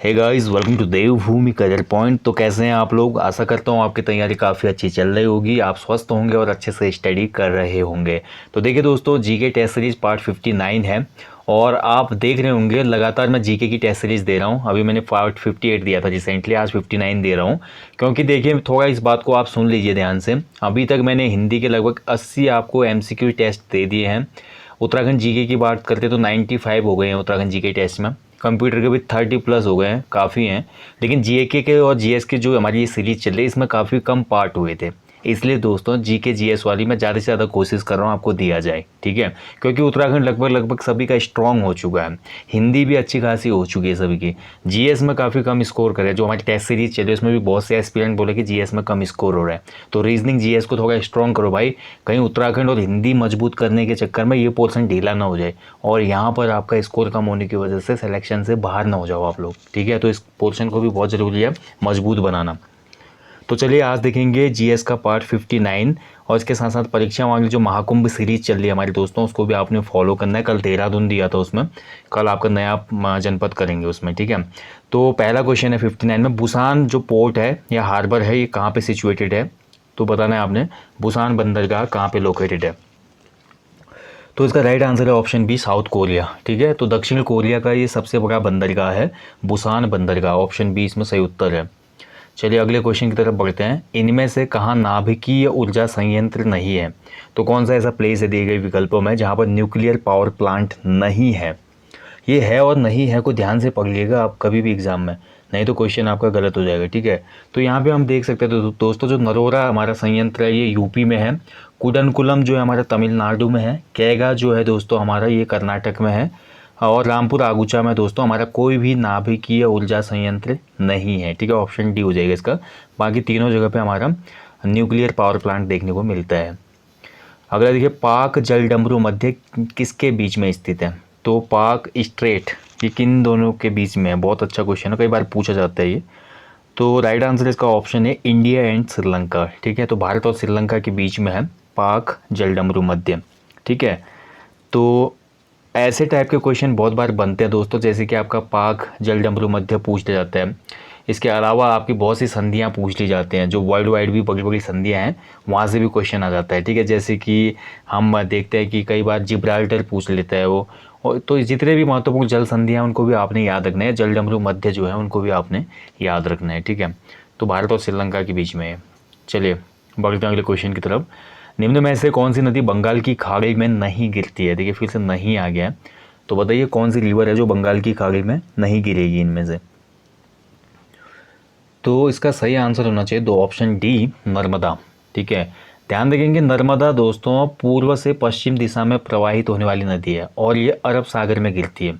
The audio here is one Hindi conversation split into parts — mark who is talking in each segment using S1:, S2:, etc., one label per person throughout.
S1: Hey guys, welcome to Devbhoomi career point. तो कैसे हैं आप लोग? आशा करता हूँ आपकी तैयारी काफ़ी अच्छी चल रही होगी, आप स्वस्थ होंगे और अच्छे से स्टडी कर रहे होंगे। तो देखिए दोस्तों, जीके टेस्ट सीरीज पार्ट 59 है और आप देख रहे होंगे लगातार मैं जीके की टेस्ट सीरीज दे रहा हूँ। अभी मैंने पार्ट 58 दिया था रिसेंटली, आज 59 दे रहा हूँ। क्योंकि देखिए थोड़ा इस बात को आप सुन लीजिए ध्यान से। अभी तक मैंने हिंदी के लगभग 80 आपको एमसीक्यू टेस्ट दे दिए हैं। उत्तराखंड जीके की बात करते तो 95 हो गए हैं उत्तराखंड जीके टेस्ट में। कंप्यूटर के भी 30 प्लस हो गए हैं, काफ़ी हैं। लेकिन जीके के और जीएस की जो हमारी ये सीरीज चल रही है इसमें काफ़ी कम पार्ट हुए थे। इसलिए दोस्तों जीके जीएस वाली मैं ज़्यादा से ज़्यादा कोशिश कर रहा हूँ आपको दिया जाए, ठीक है। क्योंकि उत्तराखंड लगभग सभी का स्ट्रॉन्ग हो चुका है, हिंदी भी अच्छी खासी हो चुकी है सभी की। जीएस में काफ़ी कम स्कोर करे, जो हमारी टेस्ट सीरीज चल रही है उसमें भी बहुत से एस्पिरेंट बोले कि जीएस में कम स्कोर हो रहा है। तो रीजनिंग जीएस को थोड़ा स्ट्रॉन्ग करो भाई, कहीं उत्तराखंड और हिंदी मजबूत करने के चक्कर में ये पोर्शन ढीला ना हो जाए और यहाँ पर आपका स्कोर कम होने की वजह से सिलेक्शन से बाहर ना हो जाओ आप लोग, ठीक है। तो इस पोर्शन को भी बहुत ज़रूरी है मजबूत बनाना। तो चलिए आज देखेंगे जीएस का पार्ट 59 और इसके साथ साथ परीक्षा वाली जो महाकुंभ सीरीज चल रही है हमारे दोस्तों, उसको भी आपने फॉलो करना है। कल देहरादून दिया था उसमें, कल आपका नया जनपद करेंगे उसमें, ठीक है। तो पहला क्वेश्चन है 59 में, बुसान जो पोर्ट है या हार्बर है ये कहाँ पे सिचुएटेड है? तो बताना है आपने, बुसान बंदरगाह कहाँ पे लोकेटेड है? तो इसका राइट आंसर है ऑप्शन बी, साउथ कोरिया, ठीक है। तो दक्षिण कोरिया का ये सबसे बड़ा बंदरगाह है बुसान बंदरगाह, ऑप्शन बी इसमें सही उत्तर है। चलिए अगले क्वेश्चन की तरफ बढ़ते हैं। इनमें से कहाँ नाभिकीय ऊर्जा संयंत्र नहीं है? तो कौन सा ऐसा प्लेस है दिए गए विकल्पों में जहाँ पर न्यूक्लियर पावर प्लांट नहीं है? ये है और नहीं है को ध्यान से पढ़ लीजिएगा आप कभी भी एग्जाम में, नहीं तो क्वेश्चन आपका गलत हो जाएगा, ठीक है। तो यहाँ पे हम देख सकते हैं तो दोस्तों जो नरोरा हमारा संयंत्र है ये यूपी में है, कुडनकुलम जो है हमारा तमिलनाडु में है, कैगा जो है दोस्तों हमारा ये कर्नाटक में है और रामपुर आगुचा में दोस्तों हमारा कोई भी नाभिकीय ऊर्जा संयंत्र नहीं है, ठीक है। ऑप्शन डी हो जाएगा इसका। बाकी तीनों जगह पे हमारा न्यूक्लियर पावर प्लांट देखने को मिलता है। अगला देखिए, पाक जलडमरू मध्य किसके बीच में स्थित है? तो पाक स्ट्रेट ये किन दोनों के बीच में है? बहुत अच्छा क्वेश्चन है, कई बार पूछा जाता है ये। तो राइट आंसर इसका ऑप्शन है इंडिया एंड श्रीलंका, ठीक है। तो भारत और श्रीलंका के बीच में है पाक जलडमरू मध्य, ठीक है। तो ऐसे टाइप के क्वेश्चन बहुत बार बनते हैं दोस्तों, जैसे कि आपका पाक जलडमरू मध्य पूछ लिया जाता है। इसके अलावा आपकी बहुत सी संधियाँ पूछ ली जाती हैं, जो वर्ल्ड वाइड भी बड़ी बड़ी संधियाँ हैं वहाँ से भी क्वेश्चन आ जाता है, ठीक है। जैसे कि हम देखते हैं कि कई बार जिब्राल्टर पूछ लेता है वो। और तो जितने भी महत्वपूर्ण जल संधियाँ हैं उनको भी आपने याद रखना है, जलडमरू मध्य जो है उनको भी आपने याद रखना है, ठीक है। तो भारत और श्रीलंका के बीच में है। चलिए बढ़ते हैं अगले क्वेश्चन की तरफ। निम्न में से कौन सी नदी बंगाल की खाड़ी में नहीं गिरती है? देखिए फिर से नहीं आ गया है, तो बताइए कौन सी रिवर है जो बंगाल की खाड़ी में नहीं गिरेगी इनमें से? तो इसका सही आंसर होना चाहिए दो, ऑप्शन डी, नर्मदा, ठीक है। ध्यान रखेंगे नर्मदा दोस्तों पूर्व से पश्चिम दिशा में प्रवाहित होने वाली नदी है और ये अरब सागर में गिरती है,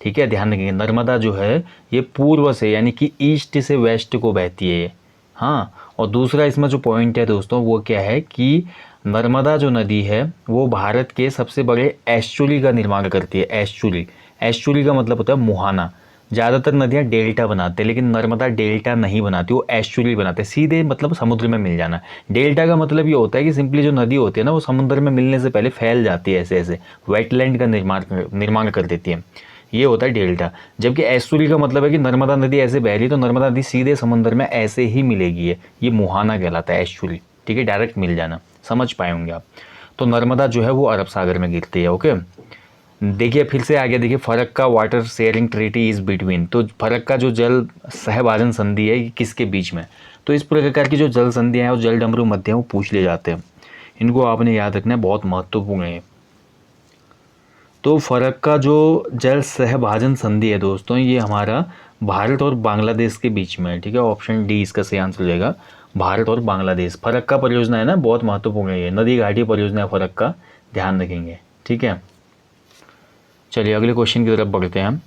S1: ठीक है। ध्यान रखेंगे नर्मदा जो है ये पूर्व से यानी कि ईस्ट से वेस्ट को बहती है ये, हाँ। और दूसरा इसमें जो पॉइंट है दोस्तों वो क्या है कि नर्मदा जो नदी है वो भारत के सबसे बड़े एस्चुरी का निर्माण करती है। एस्चुरी, एस्चुरी का मतलब होता है मुहाना। ज़्यादातर नदियाँ डेल्टा बनाते हैं लेकिन नर्मदा डेल्टा नहीं बनाती, वो एस्चुरी बनाते हैं, सीधे मतलब समुद्र में मिल जाना। डेल्टा का मतलब ये होता है कि सिंपली जो नदी होती है ना वो समुद्र में मिलने से पहले फैल जाती है, ऐसे ऐसे वेटलैंड का निर्माण कर देती है, ये होता है डेल्टा। जबकि एस्चुरी का मतलब है कि नर्मदा नदी ऐसे बह रही तो नर्मदा नदी सीधे समुद्र में ऐसे ही मिलेगी, ये मुहाना कहलाता है एस्चुरी, ठीक है, डायरेक्ट मिल जाना, समझ पाए होंगे आप। तो नर्मदा जो है वो अरब सागर में गिरती है, ओके। देखिए फिर से आगे देखिए, फरक का water sharing treaty is between, तो फरक का जो जल सहभाजन संधि है ये किसके बीच में? तो इस प्रकार की जो जल संधियाँ हैं और जल डमरू मध्य हैं वो पूछ ले जाते हैं, इनको आपने याद रखना है, बहुत महत्वपूर्ण है। तो फरक का जो जल सहभाजन संधि है दोस्तों ये हमारा भारत और बांग्लादेश के बीच में है, ठीक है। ऑप्शन डी इसका सही आंसर हो जाएगा, भारत और बांग्लादेश। फरक का परियोजना है ना, बहुत महत्वपूर्ण है ये, नदी घाटी परियोजना है फरक का, ध्यान रखेंगे, ठीक है। चलिए अगले क्वेश्चन की तरफ बढ़ते हैं।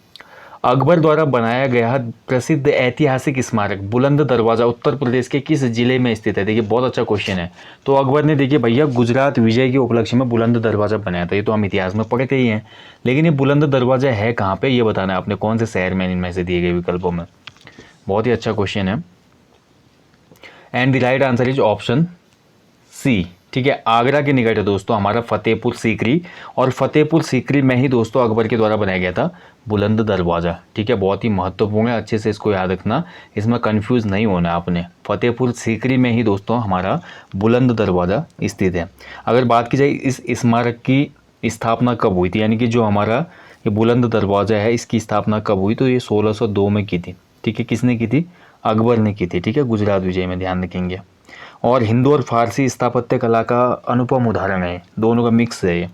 S1: अकबर द्वारा बनाया गया प्रसिद्ध ऐतिहासिक स्मारक बुलंद दरवाज़ा उत्तर प्रदेश के किस जिले में स्थित है? देखिए बहुत अच्छा क्वेश्चन है। तो अकबर ने देखिए भैया गुजरात विजय के उपलक्ष्य में बुलंद दरवाज़ा बनाया था, ये तो हम इतिहास में पढ़ते ही हैं। लेकिन ये बुलंद दरवाज़ा है कहाँ पे ये बताना है आपने, कौन से शहर में इनमें से दिए गए विकल्पों में। बहुत ही अच्छा क्वेश्चन है and the right answer is option C, ठीक ठीक है, आगरा के निकट है दोस्तों हमारा फतेहपुर सीकरी, और फतेहपुर सीकरी में ही दोस्तों अकबर के द्वारा बनाया गया था बुलंद दरवाज़ा। ठीक है, बहुत ही महत्वपूर्ण है, अच्छे से इसको याद रखना, इसमें कंफ्यूज नहीं होना आपने। फतेहपुर सीकरी में ही दोस्तों हमारा बुलंद दरवाज़ा स्थित है। अगर बात की जाए इस स्मारक की स्थापना कब हुई थी, यानी कि जो हमारा ये बुलंद दरवाज़ा है इसकी स्थापना कब हुई, तो ये 1602 में की थी। ठीक है, किसने की थी, अकबर ने की थी। ठीक है, गुजरात विजय में, ध्यान रखेंगे। और हिंदू और फारसी स्थापत्य कला का अनुपम उदाहरण है, दोनों का मिक्स है ये।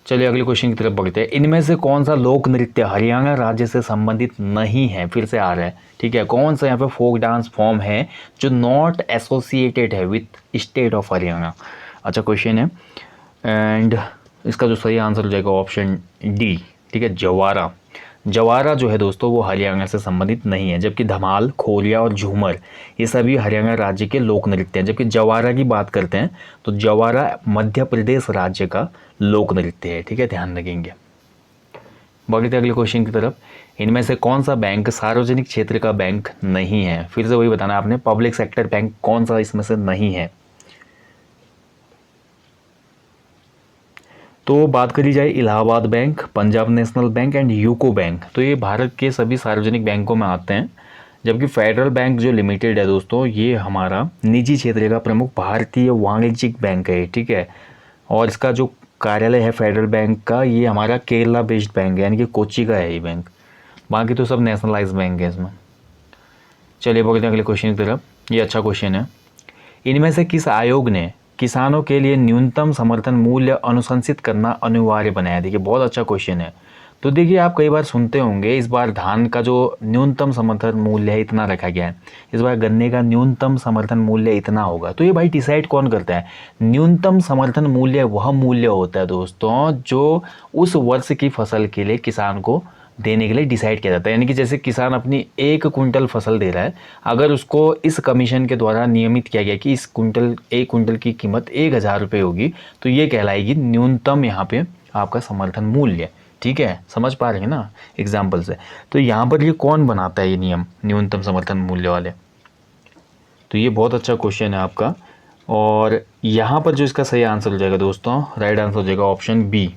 S1: चलिए अगले क्वेश्चन की तरफ बढ़ते हैं। इनमें से कौन सा लोक नृत्य हरियाणा राज्य से संबंधित नहीं है, फिर से आ रहा है। ठीक है, कौन सा यहाँ पे फोक डांस फॉर्म है जो नॉट एसोसिएटेड है विथ स्टेट ऑफ हरियाणा। अच्छा क्वेश्चन है, एंड इसका जो सही आंसर हो जाएगा ऑप्शन डी। ठीक है, जवारा। जवारा जो है दोस्तों वो हरियाणा से संबंधित नहीं है, जबकि धमाल, खोलिया और झूमर ये सभी हरियाणा राज्य के लोक नृत्य हैं। जबकि जवारा की बात करते हैं तो जवारा मध्य प्रदेश राज्य का लोक नृत्य है। ठीक है, ध्यान रखेंगे। बढ़ते अगले क्वेश्चन की तरफ। इनमें से कौन सा बैंक सार्वजनिक क्षेत्र का बैंक नहीं है, फिर से वही बताना आपने, पब्लिक सेक्टर बैंक कौन सा इसमें से नहीं है। तो बात करी जाए Allahabad bank, Punjab national bank and UCO bank, तो ये भारत के सभी सार्वजनिक बैंकों में आते हैं। जबकि फेडरल बैंक जो लिमिटेड है दोस्तों ये हमारा निजी क्षेत्र का प्रमुख भारतीय वाणिज्यिक बैंक है। ठीक है, और इसका जो कार्यालय है फेडरल बैंक का ये हमारा केरला बेस्ड बैंक है, यानी कि कोची का है ये बैंक। बाकी तो सब नेशनलाइज बैंक है इसमें। चलिए बढ़ते हैं अगले क्वेश्चन की तरफ। ये अच्छा क्वेश्चन है। इनमें से किस आयोग ने किसानों के लिए न्यूनतम समर्थन मूल्य अनुशंसित करना अनिवार्य बनाया। देखिए बहुत अच्छा क्वेश्चन है। तो देखिए आप कई बार सुनते होंगे इस बार धान का जो न्यूनतम समर्थन मूल्य है इतना रखा गया है, इस बार गन्ने का न्यूनतम समर्थन मूल्य इतना होगा। तो ये भाई डिसाइड कौन करता है, न्यूनतम समर्थन मूल्य वह मूल्य होता है दोस्तों जो उस वर्ष की फसल के लिए किसान को देने के लिए डिसाइड किया जाता है। यानी कि जैसे किसान अपनी 1 कुंटल फसल दे रहा है, अगर उसको इस कमीशन के द्वारा नियमित किया गया कि इस कुंटल 1 कुंटल की कीमत 1000 रुपये होगी, तो ये कहलाएगी न्यूनतम यहाँ पे आपका समर्थन मूल्य। ठीक है, समझ पा रहे हैं ना एग्जाम्पल से। तो यहाँ पर ये कौन बनाता है ये नियम न्यूनतम समर्थन मूल्य वाले, तो ये बहुत अच्छा क्वेश्चन है आपका। और यहाँ पर जो इसका सही आंसर हो जाएगा दोस्तों, राइट आंसर हो जाएगा ऑप्शन बी।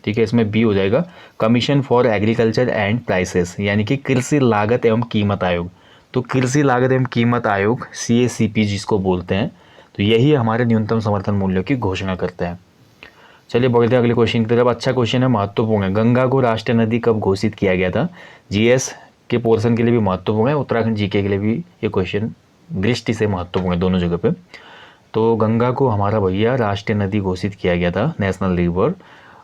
S1: ठीक है, इसमें बी हो जाएगा, commission for agriculture and prices, यानी कि कृषि लागत एवं कीमत आयोग। तो कृषि लागत एवं कीमत आयोग CACP जिसको बोलते हैं, तो यही हमारे न्यूनतम समर्थन मूल्यों की घोषणा करता है। चलिए बढ़ते हैं अगले क्वेश्चन की तरफ। अच्छा क्वेश्चन है, महत्वपूर्ण है। गंगा को राष्ट्रीय नदी कब घोषित किया गया था। GS के पोर्शन के लिए भी महत्वपूर्ण है, उत्तराखंड GK के लिए भी ये क्वेश्चन दृष्टि से महत्वपूर्ण है दोनों जगह पे। तो गंगा को हमारा भैया राष्ट्रीय नदी घोषित किया गया था, नेशनल रिवर,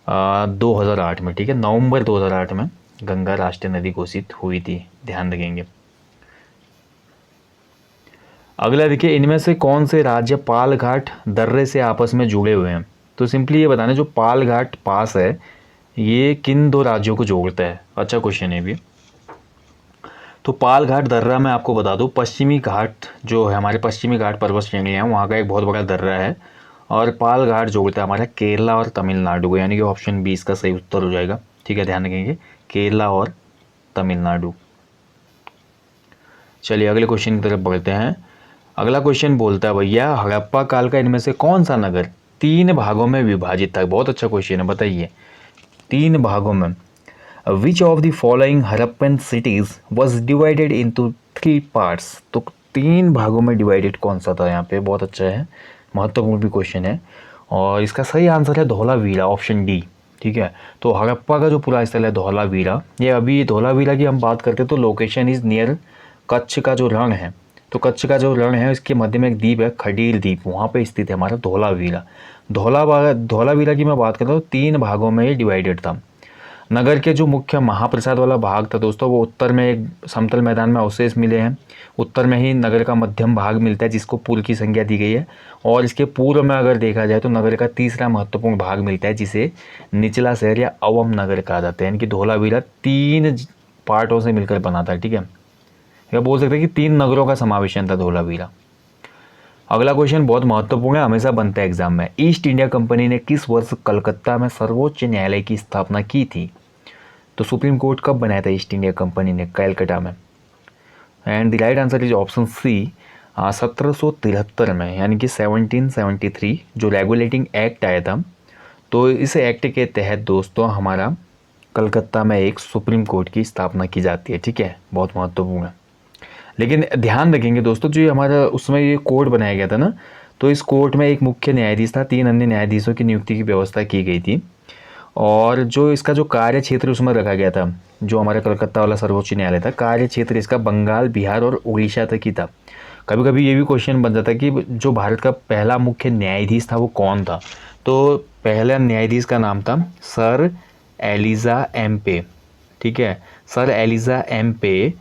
S1: 2008 में। ठीक है, नवंबर 2008 में गंगा राष्ट्रीय नदी घोषित हुई थी, ध्यान रखेंगे। अगला देखिए, इनमें से कौन से राज्य पालघाट दर्रे से आपस में जुड़े हुए हैं। तो सिंपली ये बताना, जो पालघाट पास है ये किन 2 राज्यों को जोड़ता है। अच्छा क्वेश्चन है भी। तो पालघाट दर्रा मैं आपको बता दूं, पश्चिमी घाट जो है हमारे पश्चिमी घाट पर्वत श्रेणी है वहाँ का एक बहुत बड़ा दर्रा है, और पालघाट जोड़ता है हमारा केरला और तमिलनाडु को, यानी कि ऑप्शन बी इसका सही उत्तर हो जाएगा। ठीक है, ध्यान रखेंगे, केरला और तमिलनाडु। चलिए अगले क्वेश्चन की तरफ बढ़ते हैं। अगला क्वेश्चन बोलता है भैया हड़प्पा काल का इनमें से कौन सा नगर 3 भागों में विभाजित था। बहुत अच्छा क्वेश्चन है, बताइए 3 भागों में। Which of the following Harappan cities was divided into 3 parts. तो 3 भागों में डिवाइडेड कौन सा था यहाँ पे, बहुत अच्छा है, महत्वपूर्ण भी क्वेश्चन है। और इसका सही आंसर है धौलावीरा, ऑप्शन डी। ठीक है, तो हड़प्पा का जो पूरा स्थल है धौलावीरा, ये अभी धौलावीरा की हम बात करते हैं तो लोकेशन इज़ नियर कच्छ का जो रण है, तो कच्छ का जो रण है इसके मध्य में एक द्वीप है खडीर द्वीप, वहाँ पे स्थित है हमारा धौलावीरा। धौलावीरा की मैं बात करता हूँ 3 भागों में ये डिवाइडेड था। नगर के जो मुख्य महाप्रसाद वाला भाग था दोस्तों वो उत्तर में एक समतल मैदान में अवशेष मिले हैं, उत्तर में ही नगर का मध्यम भाग मिलता है जिसको पुल की संज्ञा दी गई है, और इसके पूर्व में अगर देखा जाए तो नगर का तीसरा महत्वपूर्ण भाग मिलता है जिसे निचला शहर या अवम नगर कहा जाता है। यानी कि धौलावीरा 3 पार्टों से मिलकर बना था। ठीक है, या बोल सकते हैं कि 3 नगरों का समावेशन था धौलावीरा। अगला क्वेश्चन बहुत महत्वपूर्ण है, हमेशा बनता है एग्जाम में। ईस्ट इंडिया कंपनी ने किस वर्ष कलकत्ता में सर्वोच्च न्यायालय की स्थापना की थी। तो सुप्रीम कोर्ट कब बनाया था ईस्ट इंडिया कंपनी ने, कलकत्ता में। And the right answer is option C, 1773 में, यानी कि 1773 जो रेगुलेटिंग एक्ट आया था, तो इस एक्ट के तहत दोस्तों हमारा कलकत्ता में एक सुप्रीम कोर्ट की स्थापना की जाती है। ठीक है, बहुत महत्वपूर्ण है। लेकिन ध्यान रखेंगे दोस्तों, जो ये हमारा उसमें ये कोर्ट बनाया गया था ना, तो इस कोर्ट में एक मुख्य न्यायाधीश था, 3 अन्य न्यायाधीशों की नियुक्ति की व्यवस्था की गई थी। और जो इसका जो कार्य क्षेत्र उसमें रखा गया था, जो हमारा कलकत्ता वाला सर्वोच्च न्यायालय था, कार्य क्षेत्र इसका बंगाल, बिहार और उड़ीसा तक ही था। कभी कभी ये भी क्वेश्चन बन जाता है कि जो भारत का पहला मुख्य न्यायाधीश था वो कौन था। तो पहला न्यायाधीश का नाम था सर एलिजा एम पे। ठीक है, सर एलिजा एम पे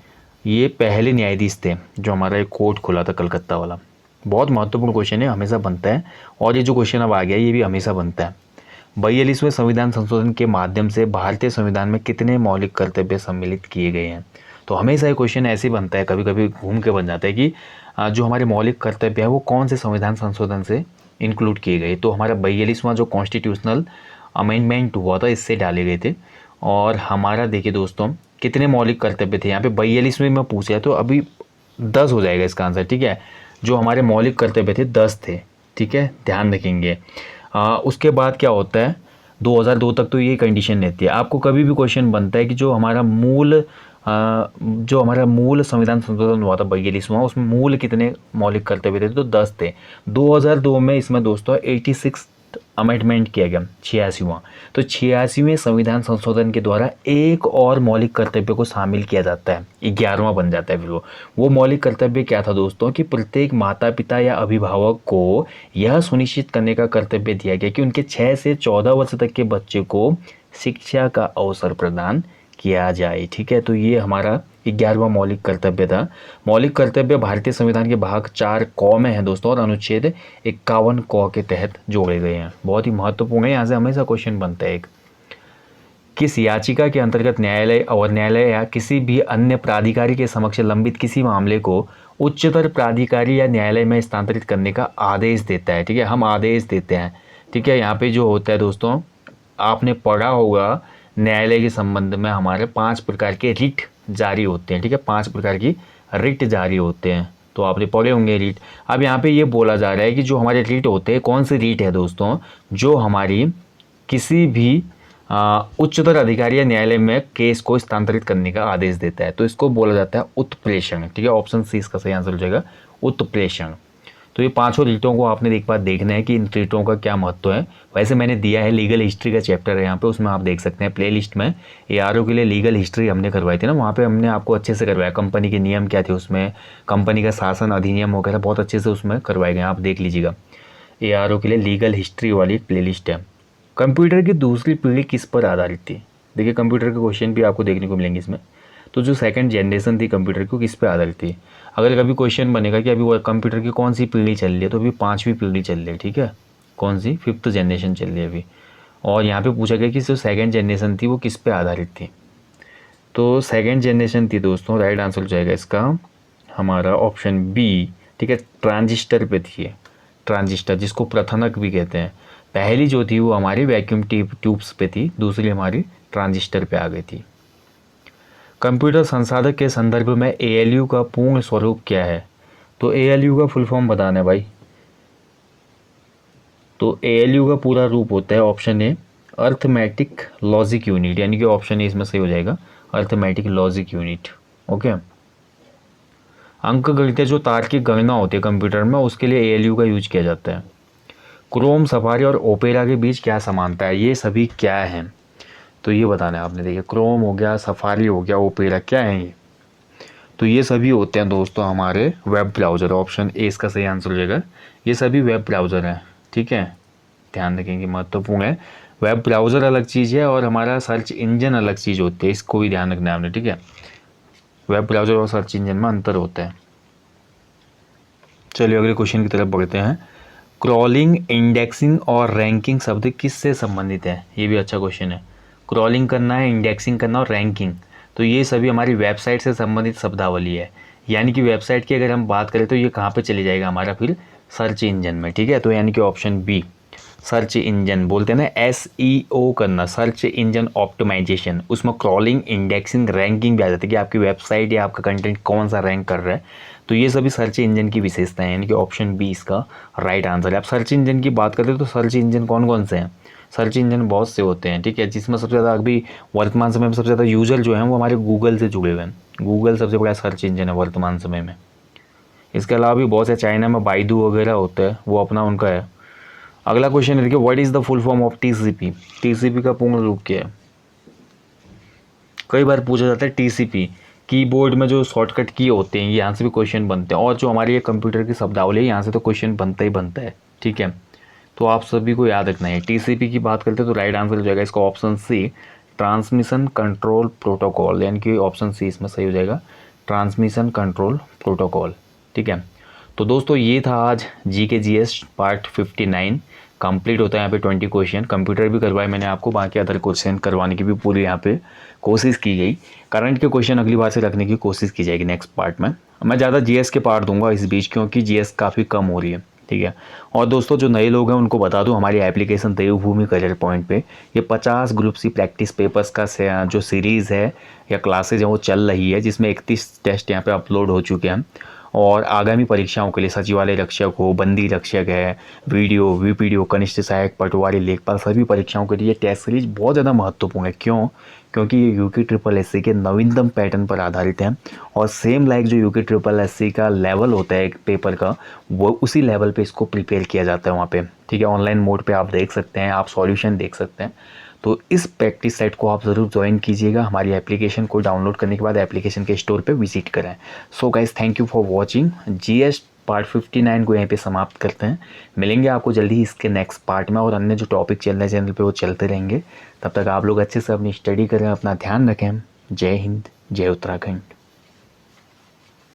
S1: ये पहले न्यायाधीश थे जो हमारा एक कोर्ट खुला था कलकत्ता वाला। बहुत महत्वपूर्ण क्वेश्चन है, हमेशा बनता है। और ये जो क्वेश्चन अब आ गया ये भी हमेशा बनता है। 42वें संविधान संशोधन के माध्यम से भारतीय संविधान में कितने मौलिक कर्तव्य सम्मिलित किए गए हैं। तो हमेशा ये क्वेश्चन ऐसे ही बनता है, कभी कभी घूम के बन जाता है कि जो हमारे मौलिक कर्तव्य है वो कौन से संविधान संशोधन से इंक्लूड किए गए। तो हमारा 42वां जो कॉन्स्टिट्यूशनल अमेंडमेंट हुआ था इससे डाले गए थे। और हमारा देखिए दोस्तों कितने मौलिक कर्तव्य थे, यहाँ पे 42वें में पूछा है तो अभी 10 हो जाएगा इसका आंसर। ठीक है, जो हमारे मौलिक कर्तव्य थे 10 थे। ठीक है, ध्यान रखेंगे। उसके बाद क्या होता है, 2002 तक तो ये कंडीशन रहती है। आपको कभी भी क्वेश्चन बनता है कि जो हमारा मूल संविधान संशोधन हुआ था 42वां, उसमें मूल कितने मौलिक कर्तव्य थे, तो 10 थे। 2002 में इसमें दोस्तों 86 अमेंडमेंट किया गया, 86वां। तो 86वें संविधान संशोधन के द्वारा एक और मौलिक कर्तव्य को शामिल किया जाता है, 11वां बन जाता है फिर वो मौलिक कर्तव्य क्या था दोस्तों कि प्रत्येक माता पिता या अभिभावक को यह सुनिश्चित करने का कर्तव्य दिया गया कि उनके 6 से 14 वर्ष तक के बच्चे को शिक्षा का अवसर प्रदान किया जाए। ठीक है, तो ये हमारा 11वां मौलिक कर्तव्य था। मौलिक कर्तव्य भारतीय संविधान के भाग 4 क में है दोस्तों और अनुच्छेद 51 क के तहत जोड़े गए हैं। बहुत ही महत्वपूर्ण है, यहाँ से हमेशा क्वेश्चन बनता है एक। किस याचिका के अंतर्गत न्यायालय या किसी भी अन्य प्राधिकारी के समक्ष लंबित किसी मामले को उच्चतर प्राधिकारी या न्यायालय में स्थानांतरित करने का आदेश देता है। ठीक है, हम आदेश देते हैं। ठीक है, यहाँ पे जो होता है दोस्तों, आपने पढ़ा होगा न्यायालय के संबंध में हमारे 5 प्रकार के रिट जारी होते हैं। ठीक है, 5 प्रकार की रिट जारी होते हैं, तो आपने पढ़े होंगे रिट। अब यहाँ पे ये बोला जा रहा है कि जो हमारे रिट होते हैं, कौन सी रिट है दोस्तों, जो हमारी किसी भी उच्चतर अधिकारी या न्यायालय में केस को स्थानांतरित करने का आदेश देता है, तो इसको बोला जाता है उत्प्रेषण। ठीक है, ऑप्शन सी इसका सही आंसर हो जाएगा, उत्प्रेषण। तो ये 5 रीटों को आपने एक बार देखना है कि इन रीटों का क्या महत्व है। वैसे मैंने दिया है लीगल हिस्ट्री का चैप्टर है यहाँ पे, उसमें आप देख सकते हैं प्लेलिस्ट में। ARO के लिए लीगल हिस्ट्री हमने करवाई थी ना, वहाँ पे हमने आपको अच्छे से करवाया, कंपनी के नियम क्या थे उसमें, कंपनी का शासन अधिनियम वगैरह बहुत अच्छे से उसमें करवाए गए, आप देख लीजिएगा। ARO के लिए लीगल हिस्ट्री वाली प्लेलिस्ट है। कंप्यूटर की दूसरी पीढ़ी किस पर आधारित थी। देखिए कंप्यूटर के क्वेश्चन भी आपको देखने को मिलेंगे इसमें। तो जो सेकंड जनरेशन थी कंप्यूटर की, किस पे आधारित थी। अगर कभी क्वेश्चन बनेगा कि अभी वो कंप्यूटर की कौन सी पीढ़ी चल रही है, तो अभी 5वीं पीढ़ी चल रही है। ठीक है, कौन सी, 5th जनरेशन चल रही है अभी। और यहाँ पे पूछा गया कि जो सेकंड जनरेशन थी वो किस पे आधारित थी। तो सेकंड जनरेशन थी दोस्तों, राइट आंसर हो जाएगा इसका हमारा ऑप्शन बी। ठीक है, ट्रांजिस्टर पे थी, ट्रांजिस्टर जिसको प्रथनक भी कहते हैं। पहली जो थी वो हमारी वैक्यूम ट्यूब्स पे थी, दूसरी हमारी ट्रांजिस्टर पे आ गई थी। कंप्यूटर संसाधक के संदर्भ में ALU का पूर्ण स्वरूप क्या है। तो ALU का फुल फॉर्म बताना है भाई। तो ALU का पूरा रूप होता है option A arithmetic logic unit, यानी कि ऑप्शन ए इसमें सही हो जाएगा, अर्थमेटिक लॉजिक यूनिट। ओके, अंकगणितीय जो तार्किक गणना होती है कंप्यूटर में, उसके लिए ALU का यूज किया जाता है। क्रोम, सफारी और ओपेरा के बीच क्या समानता है, ये सभी क्या है, तो ये बताना है आपने। देखिए क्रोम हो गया, सफारी हो गया, ओपेरा, क्या है ये, तो ये सभी होते हैं दोस्तों हमारे वेब ब्राउज़र। ऑप्शन ए इसका सही आंसर हो जाएगा, ये सभी वेब ब्राउज़र हैं। ठीक है, ध्यान रखेंगे, महत्वपूर्ण है। वेब ब्राउज़र अलग चीज़ है और हमारा सर्च इंजन अलग चीज़ होती है, इसको भी ध्यान रखना है आपने। ठीक है, वेब ब्राउज़र और सर्च इंजन में अंतर होता है। चलिए अगले क्वेश्चन की तरफ बढ़ते हैं। क्रॉलिंग, इंडेक्सिंग और रैंकिंग शब्द किससे संबंधित है, ये भी अच्छा क्वेश्चन है। क्रॉलिंग करना है, इंडेक्सिंग करना और रैंकिंग, तो ये सभी हमारी वेबसाइट से संबंधित शब्दावली है। यानी कि वेबसाइट की अगर हम बात करें तो ये कहाँ पे चले जाएगा हमारा, फिर सर्च इंजन में। ठीक है, तो यानी कि ऑप्शन बी। सर्च इंजन बोलते हैं ना, SEO करना, सर्च इंजन ऑप्टिमाइजेशन, उसमें क्रॉलिंग, इंडेक्सिंग, रैंकिंग भी आ जाती है कि आपकी वेबसाइट या आपका कंटेंट कौन सा रैंक कर रहा है। तो ये सभी सर्च इंजन की विशेषताएं हैं, यानी कि ऑप्शन बी इसका राइट आंसर है। आप सर्च इंजन की बात करते हो तो सर्च इंजन कौन कौन से हैं? सर्च इंजन बहुत से होते हैं, ठीक है, जिसमें सबसे ज़्यादा अभी वर्तमान समय में सबसे ज़्यादा यूज़र जो हैं वो हमारे गूगल से जुड़े हुए हैं। गूगल सबसे बड़ा सर्च इंजन है वर्तमान समय में। इसके अलावा भी बहुत से, चाइना में बाइडू वगैरह होता है, वो अपना उनका है। अगला क्वेश्चन है, देखिए, what is the full form of TCP? TCP का पूर्ण रूप क्या है? कई बार पूछा जाता है TCP। कीबोर्ड में जो शॉर्टकट की होते हैं, यहाँ से भी क्वेश्चन बनते हैं, और जो हमारी ये कंप्यूटर की शब्दावली है, यहाँ से तो क्वेश्चन बनता ही बनता है, ठीक है। तो आप सभी को याद रखना है। TCP की बात करते हैं तो राइट आंसर हो जाएगा इसका option C, transmission control protocol, यानी कि ऑप्शन सी इसमें सही हो जाएगा, ट्रांसमिशन कंट्रोल प्रोटोकॉल, ठीक है। तो दोस्तों ये था आज GK GS पार्ट 59 कंप्लीट होता है। यहाँ पे 20 क्वेश्चन कंप्यूटर भी करवाए मैंने आपको, बाकी अदर क्वेश्चन करवाने की भी पूरी यहाँ पे कोशिश की गई। करंट के क्वेश्चन अगली बार से रखने की कोशिश की जाएगी नेक्स्ट पार्ट में। मैं ज़्यादा GS के पार्ट दूंगा इस बीच, क्योंकि GS काफ़ी कम हो रही है, ठीक है। और दोस्तों जो नए लोग हैं उनको बता दूं, हमारी एप्लीकेशन देवभूमि करियर पॉइंट पे ये 50 ग्रुप सी प्रैक्टिस पेपर्स का जो सीरीज़ है या क्लासेज है वो चल रही है, जिसमें 31 टेस्ट यहाँ पे अपलोड हो चुके हैं। और आगामी परीक्षाओं के लिए सचिवालय रक्षक हो, बंदी रक्षक है, वीडियो VPDO, कनिष्ठ सहायक, पटवारी, लेखपाल, सभी परीक्षाओं के लिए टेस्ट सीरीज बहुत ज़्यादा महत्वपूर्ण है। क्यों? क्योंकि ये UKSSC के नवीनतम पैटर्न पर आधारित हैं, और सेम लाइक जो UKSSC का लेवल होता है एक पेपर का, वो उसी लेवल पे इसको प्रिपेयर किया जाता है वहाँ पे, ठीक है। ऑनलाइन मोड पे आप देख सकते हैं, आप सॉल्यूशन देख सकते हैं। तो इस प्रैक्टिस सेट को आप ज़रूर ज्वाइन कीजिएगा। हमारी एप्लीकेशन को डाउनलोड करने के बाद एप्लीकेशन के स्टोर पे विजिट करें। So guys, thank you for watching. GS part 59 को यहीं पे समाप्त करते हैं। मिलेंगे आपको जल्दी इसके नेक्स्ट पार्ट में, और अन्य जो टॉपिक चल रहे हैं चैनल पे वो चलते रहेंगे। तब तक आप लोग अच्छे से अपनी स्टडी करें, अपना ध्यान रखें। जय हिंद, जय उत्तराखंड।